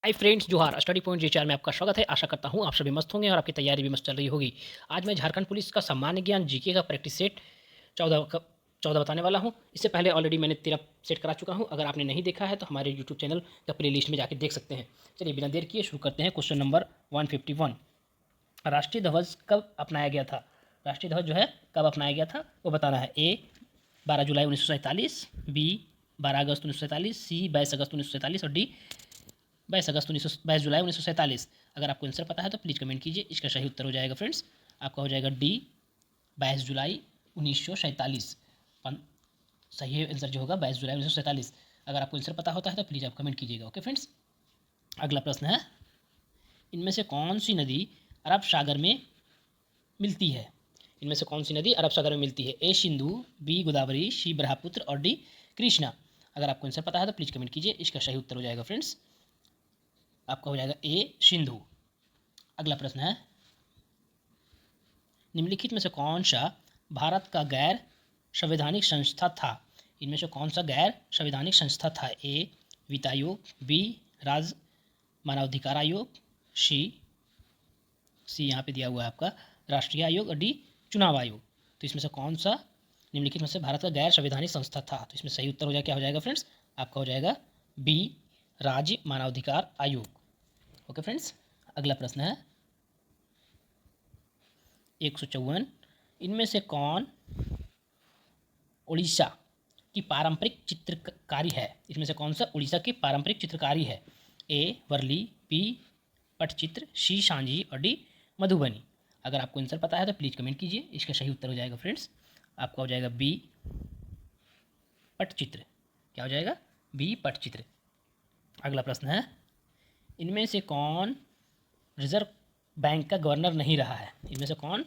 Hi friends, जोहार। Study point जी4 में आपका स्वागत है। आशा करता हूँ आप सभी मस्त होंगे और आपकी तैयारी भी मस्त चल रही होगी। आज मैं झारखंड पुलिस का सामान्य ज्ञान जीके का प्रैक्टिस सेट 14 बताने वाला हूँ। इससे पहले ऑलरेडी मैंने 13 सेट करा चुका हूँ। अगर आपने नहीं देखा है तो हमारे यूट्यूब चैनल का प्ले लिस्ट में जाकर देख सकते हैं। चलिए बिना देर किए शुरू करते हैं। क्वेश्चन नंबर 151, राष्ट्रीय ध्वज कब अपनाया गया था? राष्ट्रीय ध्वज जो है कब अपनाया गया था वो बताना है। ए 12 जुलाई 1947, बी 12 अगस्त 1947, सी 22 अगस्त 1947 और डी 22 जुलाई 1947। अगर आपको आंसर पता है तो प्लीज़ कमेंट कीजिए। इसका सही उत्तर हो जाएगा फ्रेंड्स, आपका हो जाएगा डी 22 जुलाई 1947। सही आंसर जो होगा 22 जुलाई 1947। अगर आपको आंसर पता होता है तो प्लीज़ आप कमेंट कीजिएगा। ओके फ्रेंड्स, अगला प्रश्न है, इनमें से कौन सी नदी अरब सागर में मिलती है? इनमें से कौन सी नदी अरब सागर में मिलती है? ए सिंधु, बी गोदावरी, सी ब्रह्मपुत्र और डी कृष्णा। अगर आपको आंसर पता है तो प्लीज़ कमेंट कीजिए। इसका सही उत्तर हो जाएगा फ्रेंड्स, आपका हो जाएगा ए सिंधु। अगला प्रश्न है, निम्नलिखित में से कौन सा भारत का गैर संवैधानिक संस्था था? इनमें से कौन सा गैर संवैधानिक संस्था था? ए वित्त आयोग, बी राज्य मानवाधिकार आयोग, सी यहाँ पे दिया हुआ है आपका राष्ट्रीय आयोग और डी चुनाव आयोग। तो इसमें से कौन सा निम्नलिखित में से भारत का गैर संवैधानिक संस्था था? तो इसमें सही उत्तर हो जाएगा, क्या हो जाएगा फ्रेंड्स? आपका हो जाएगा बी राज्य मानवाधिकार आयोग। ओके फ्रेंड्स, अगला प्रश्न है 154, इनमें से कौन उड़ीसा की पारंपरिक चित्रकारी है? इसमें से कौन सा उड़ीसा की पारंपरिक चित्रकारी है? ए वर्ली, बी पटचित्र, सी सांझी और डी मधुबनी। अगर आपको आंसर पता है तो प्लीज़ कमेंट कीजिए। इसका सही उत्तर हो जाएगा फ्रेंड्स, आपका हो जाएगा बी पटचित्र। क्या हो जाएगा? बी पटचित्र। अगला प्रश्न है, इनमें से कौन रिजर्व बैंक का गवर्नर नहीं रहा है? इनमें से कौन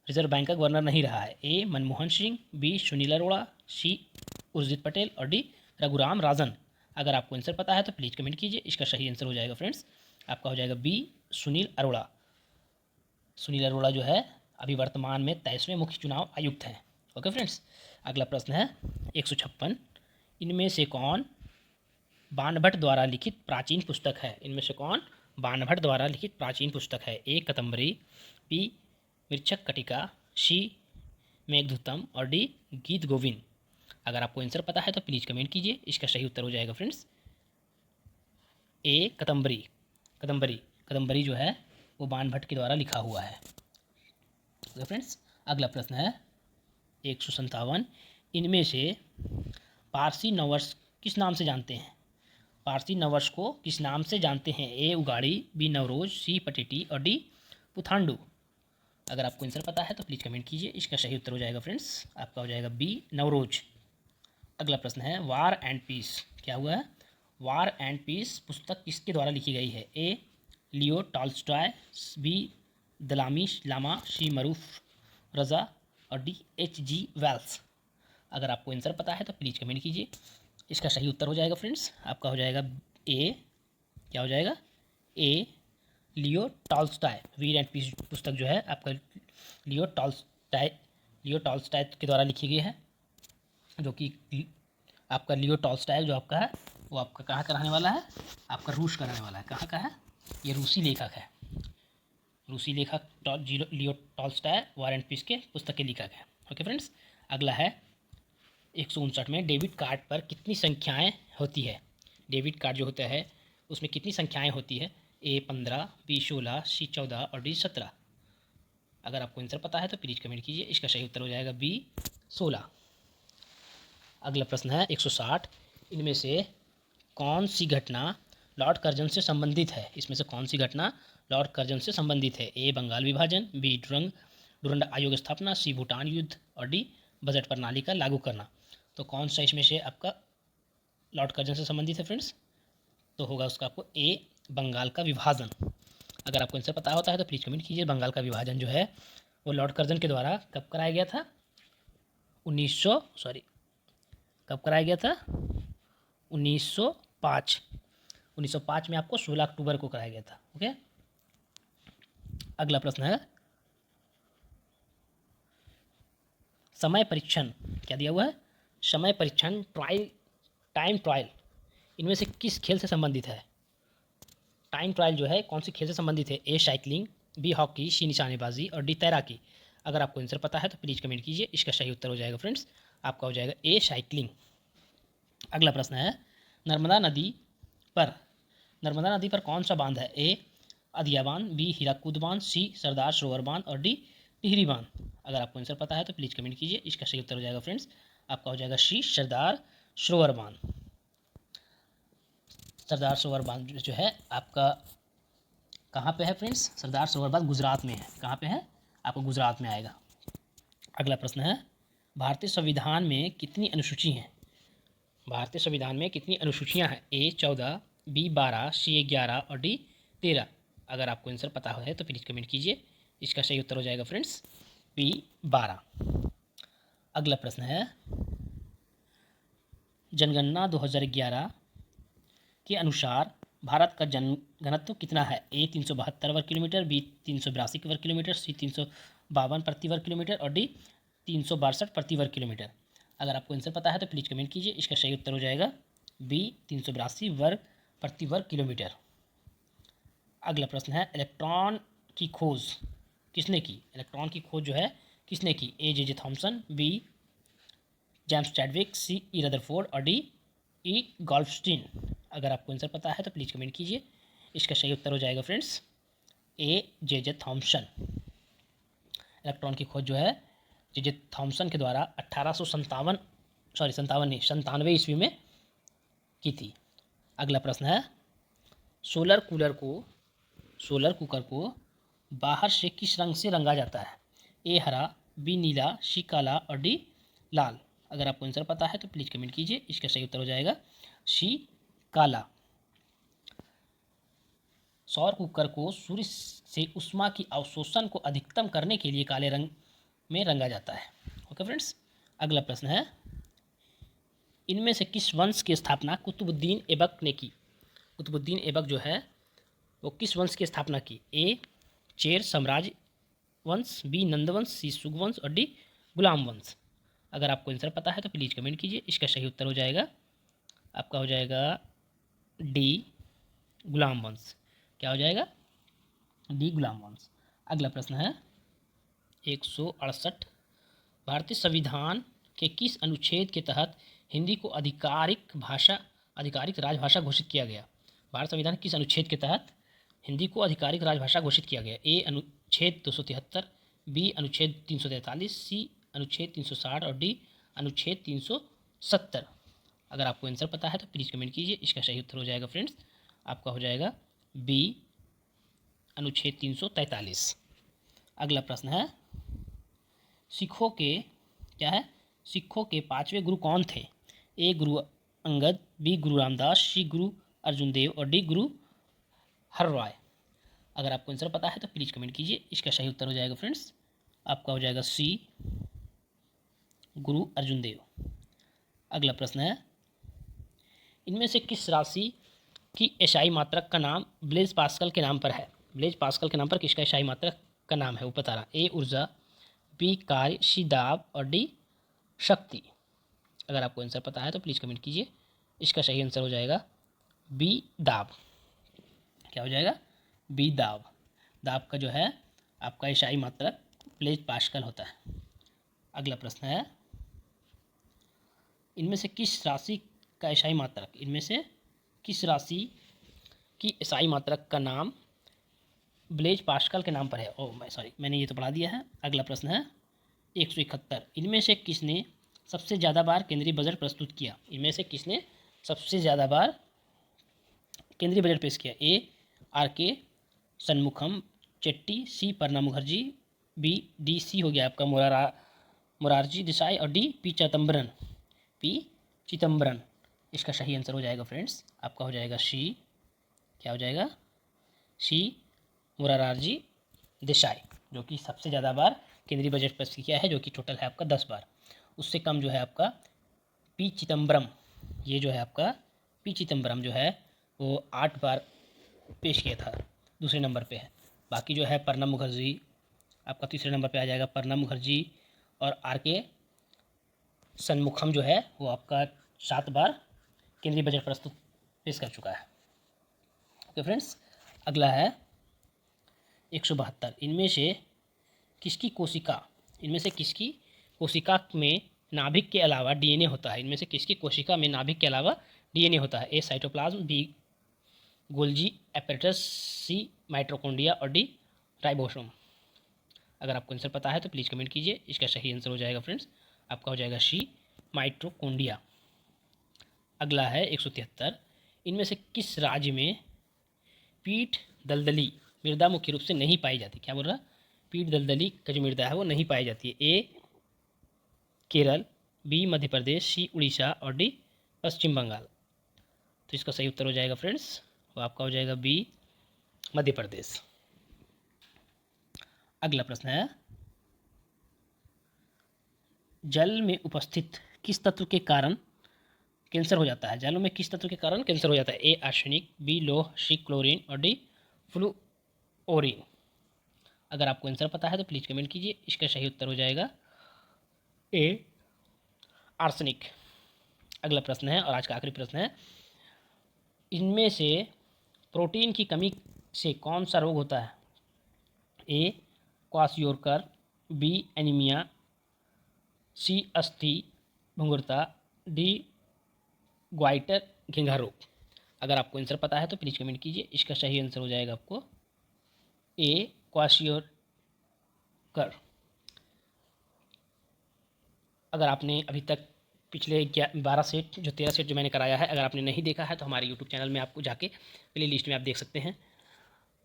रिजर्व बैंक का गवर्नर नहीं रहा है? ए मनमोहन सिंह, बी सुनील अरोड़ा, सी उर्जित पटेल और डी रघुराम राजन। अगर आपको आंसर पता है तो प्लीज़ कमेंट कीजिए। इसका सही आंसर हो जाएगा फ्रेंड्स, आपका हो जाएगा बी सुनील अरोड़ा। सुनील अरोड़ा जो है अभी वर्तमान में 23वें मुख्य चुनाव आयुक्त हैं। ओके फ्रेंड्स, अगला प्रश्न है 156, इनमें से कौन बाणभट्ट द्वारा लिखित प्राचीन पुस्तक है? इनमें से कौन बाणभट्ट द्वारा लिखित प्राचीन पुस्तक है? ए कदम्बरी, बी मृच्छक कटिका, सी मेघदूतम और डी गीत गोविंद। अगर आपको आंसर पता है तो प्लीज़ कमेंट कीजिए। इसका सही उत्तर हो जाएगा फ्रेंड्स ए कदम्बरी। कदम्बरी कदम्बरी जो है वो बाणभट्ट के द्वारा लिखा हुआ है। तो फ्रेंड्स, अगला प्रश्न है 157, इनमें से पारसी नववर्ष किस नाम से जानते हैं? पारसी नववर्ष को किस नाम से जानते हैं? ए उगाड़ी, बी नवरोज, सी पटेटी और डी पुथांडू। अगर आपको आंसर पता है तो प्लीज़ कमेंट कीजिए। इसका सही उत्तर हो जाएगा फ्रेंड्स, आपका हो जाएगा बी नवरोज। अगला प्रश्न है वार एंड पीस। क्या हुआ है? वार एंड पीस पुस्तक किसके द्वारा लिखी गई है? ए लियो टॉल्स्टॉय, बी दलामी लामा, सी मरूफ रज़ा और डी H.G. वेल्स। अगर आपको आंसर पता है तो प्लीज़ कमेंट कीजिए। इसका सही उत्तर हो जाएगा फ्रेंड्स, आपका हो जाएगा ए, क्या हो जाएगा? A Leo Tolstoy. War and Peace पुस्तक जो है आपका लियो टॉल्स्टॉय के द्वारा लिखी गई है, जो कि आपका लियो टॉल्स्टॉय जो आपका है वो आपका कहाँ का रहने वाला है? आपका रूस का रहने वाला है। कहाँ का है? ये रूसी लेखक है। रूसी लेखक Leo Tolstoy War and Peace के पुस्तक के लेखक है। ओके फ्रेंड्स, अगला है 159 में डेबिट कार्ड पर कितनी संख्याएं होती है? डेबिट कार्ड जो होता है उसमें कितनी संख्याएं होती है? ए 15, बी 16, सी 14 और डी 17। अगर आपको आंसर पता है तो प्लीज़ कमेंट कीजिए। इसका सही उत्तर हो जाएगा बी 16। अगला प्रश्न है 160, इनमें से कौन सी घटना लॉर्ड कर्जन से संबंधित है? इसमें से कौन सी घटना लॉर्ड कर्जन से संबंधित है? ए बंगाल विभाजन, बी डुरंड आयोग स्थापना, सी भूटान युद्ध और डी बजट प्रणाली का लागू करना। तो कौन सा इसमें से आपका लॉर्ड कर्जन से संबंधित है फ्रेंड्स? तो होगा उसका आपको ए बंगाल का विभाजन। अगर आपको आंसर पता होता है तो प्लीज़ कमेंट कीजिए। बंगाल का विभाजन जो है वो लॉर्ड कर्जन के द्वारा कब कराया गया था? कब कराया गया था? 1905। 1905 में आपको 16 अक्टूबर को कराया गया था। ओके, अगला प्रश्न है समय परीक्षण। क्या दिया हुआ है? समय परीक्षण टाइम ट्रायल इनमें से किस खेल से संबंधित है? टाइम ट्रायल जो है कौन सी खेल से संबंधित है? ए साइकिलिंग, बी हॉकी, सी निशानेबाजी और डी तैराकी। अगर आपको आंसर पता है तो प्लीज़ कमेंट कीजिए। इसका सही उत्तर हो जाएगा फ्रेंड्स, आपका हो जाएगा ए साइकिलिंग। अगला प्रश्न है, नर्मदा नदी पर नर्मदा नदी पर कौन सा बांध है? ए अदिया बांध, बी हीराकुद बांध, सी सरदार सरोवर बांध और डी टिहरी बांध। अगर आपको आंसर पता है तो प्लीज़ कमेंट कीजिए। इसका सही उत्तर हो जाएगा फ्रेंड्स, आपका हो जाएगा सी सरदार सरोवर बांध। सरदार सरोवर बांध जो है आपका कहाँ पे है फ्रेंड्स? सरदार सरोवर बांध गुजरात में है। कहाँ पे है? आपको गुजरात में आएगा। अगला प्रश्न है, भारतीय संविधान में कितनी अनुसूची हैं? भारतीय संविधान में कितनी अनुसूचियां हैं? ए 14, बी 12, सी 11 और डी 13। अगर आपको आंसर पता है तो प्लीज़ कमेंट कीजिए। इसका सही उत्तर हो जाएगा फ्रेंड्स बी 12। अगला प्रश्न है, जनगणना 2011 के अनुसार भारत का जन घनत्व कितना है? ए 372 वर्ग किलोमीटर, बी 382 वर्ग किलोमीटर, सी 352 प्रति वर्ग किलोमीटर और डी 362 प्रति वर्ग किलोमीटर। अगर आपको आंसर पता है तो प्लीज़ कमेंट कीजिए। इसका सही उत्तर हो जाएगा बी 382 वर्ग प्रति वर्ग किलोमीटर। अगला प्रश्न है, इलेक्ट्रॉन की खोज किसने की? इलेक्ट्रॉन की खोज जो है किसने की? A J Thomson, B James Chadwick, C E Rutherford और डी ई गॉल्फस्टीन। अगर आपको आंसर पता है तो प्लीज़ कमेंट कीजिए। इसका सही उत्तर हो जाएगा फ्रेंड्स ए जे थॉमसन। इलेक्ट्रॉन की खोज जो है जे थॉमसन के द्वारा 97 ईस्वी में की थी। अगला प्रश्न है, सोलर कुकर को बाहर से किस रंग से रंगा जाता है? ए हरा, बी नीला, सी काला और डी लाल। अगर आपको आंसर पता है तो प्लीज़ कमेंट कीजिए। इसका सही उत्तर हो जाएगा सी काला। सौर कुकर को सूर्य से ऊष्मा की अवशोषण को अधिकतम करने के लिए काले रंग में रंगा जाता है। ओके फ्रेंड्स, अगला प्रश्न है, इनमें से किस वंश की स्थापना कुतुबुद्दीन ऐबक ने की? कुतुबुद्दीन ऐबक जो है वो किस वंश की स्थापना की? ए चेर साम्राज्य वंश, बी नंद वंश, सी सुग वंश और डी गुलाम वंश। अगर आपको आंसर पता है तो प्लीज़ कमेंट कीजिए। इसका सही उत्तर हो जाएगा आपका हो जाएगा डी गुलाम वंश। क्या हो जाएगा? डी गुलाम वंश। अगला प्रश्न है, 168, भारतीय संविधान के किस अनुच्छेद के तहत हिंदी को आधिकारिक राजभाषा घोषित किया गया? भारत संविधान किस अनुच्छेद के तहत हिंदी को आधिकारिक राजभाषा घोषित किया गया? ए अनुच्छेद 273, बी अनुच्छेद 343, सी अनुच्छेद 360 और डी अनुच्छेद 370। अगर आपको आंसर पता है तो प्लीज़ कमेंट कीजिए। इसका सही उत्तर हो जाएगा फ्रेंड्स, आपका हो जाएगा बी अनुच्छेद 343। अगला प्रश्न है, सिखों के 5वें गुरु कौन थे? ए गुरु अंगद, बी गुरु रामदास, सी गुरु अर्जुन देव और डी गुरु हरराय। अगर आपको आंसर पता है तो प्लीज़ कमेंट कीजिए। इसका सही उत्तर हो जाएगा फ्रेंड्स, आपका हो जाएगा सी गुरु अर्जुन देव। अगला प्रश्न है, इनमें से किस राशि की एसआई मात्रक का नाम ब्लेज पास्कल के नाम पर है? ब्लेज पास्कल के नाम पर किसका एसआई मात्रक का नाम है वो बता रहा? ए ऊर्जा, बी कार्य, सी दाब और डी शक्ति। अगर आपको आंसर पता है तो प्लीज़ कमेंट कीजिए। इसका सही आंसर हो जाएगा बी दाब। क्या हो जाएगा? बी दाब। दाब का जो है आपका एसआई मात्रक ब्लेज पास्कल होता है। अगला प्रश्न है, इनमें से किस राशि का एसआई मात्रक का नाम ब्लेज पास्कल के नाम पर है? मैंने ये तो पढ़ा दिया है। अगला प्रश्न है 171, इनमें से किसने सबसे ज़्यादा बार केंद्रीय बजट प्रस्तुत किया? इनमें से किसने सबसे ज़्यादा बार केंद्रीय बजट पेश किया? A R K Shanmukham Chetty, C Pranab Mukherjee, B D C हो गया आपका मोरारजी देसाई और डी पी चिदम्बरम। इसका सही आंसर हो जाएगा फ्रेंड्स, आपका हो जाएगा सी। क्या हो जाएगा? सी मोरारजी देसाई, जो कि सबसे ज़्यादा बार केंद्रीय बजट पेश किया है, जो कि टोटल है आपका 10 बार। उससे कम जो है आपका पी चिदम्बरम, ये जो है आपका पी चिदम्बरम जो है वो 8 बार पेश किया था, दूसरे नंबर पे है। बाकी जो है प्रणब मुखर्जी आपका तीसरे नंबर पे आ जाएगा, प्रणब मुखर्जी और आर के सन्मुखम जो है वो आपका 7 बार केंद्रीय बजट प्रस्तुत पेश कर चुका है। ओके फ्रेंड्स, अगला है 172, इनमें से किसकी कोशिका में नाभिक के अलावा डीएनए होता है। इनमें से किसकी कोशिका में नाभिक के अलावा डीएनए होता है। ए साइटोप्लाज्म, बी गोल्जी एपेरेटस, सी माइटोकॉन्ड्रिया और डी राइबोसोम। अगर आपको आंसर पता है तो प्लीज़ कमेंट कीजिए। इसका सही आंसर हो जाएगा फ्रेंड्स, आपका हो जाएगा सी माइटोकॉन्ड्रिया। अगला है 173, इनमें से किस राज्य में पीठ दलदली मृदा मुख्य रूप से नहीं पाई जाती। क्या बोल रहा, पीठ दलदली का जो मृदा है वो नहीं पाई जाती है। ए केरल, बी मध्य प्रदेश, सी उड़ीसा और डी पश्चिम बंगाल। तो इसका सही उत्तर हो जाएगा फ्रेंड्स, वो आपका हो जाएगा बी मध्य प्रदेश। अगला प्रश्न है, जल में उपस्थित किस तत्व के कारण कैंसर हो जाता है। जल में किस तत्व के कारण कैंसर हो जाता है। ए आर्सेनिक, बी लौह, सी क्लोरीन और डी फ्लूओरीन। अगर आपको आंसर पता है तो प्लीज़ कमेंट कीजिए। इसका सही उत्तर हो जाएगा ए आर्सेनिक। अगला प्रश्न है और आज का आखिरी प्रश्न है, इनमें से प्रोटीन की कमी से कौन सा रोग होता है। ए क्वाशियोरकर, बी एनीमिया, सी अस्थि भंगुरता, डी ग्वाइटर घेंघा रोग। अगर आपको आंसर पता है तो प्लीज़ कमेंट कीजिए। इसका सही आंसर हो जाएगा आपको ए क्वाशियोरकर। अगर आपने अभी तक पिछले 12 सेट जो 13 सेट जो मैंने कराया है, अगर आपने नहीं देखा है तो हमारे यूट्यूब चैनल में आपको जाके प्ले लिस्ट में आप देख सकते हैं।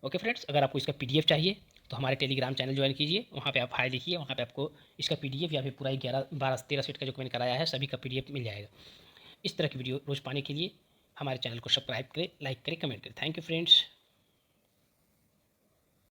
ओके फ्रेंड्स, अगर आपको इसका पीडीएफ चाहिए तो हमारे टेलीग्राम चैनल ज्वाइन कीजिए, वहाँ पे आप हाई लिखिए, वहाँ पे आपको इसका पीडीएफ या फिर पूरा 11 12 13 सेट का जो मैंने कराया है सभी का पीडीएफ मिल जाएगा। इस तरह की वीडियो रोज़ पाने के लिए हमारे चैनल को सब्सक्राइब करें, लाइक करें, कमेंट करें। Thank you friends.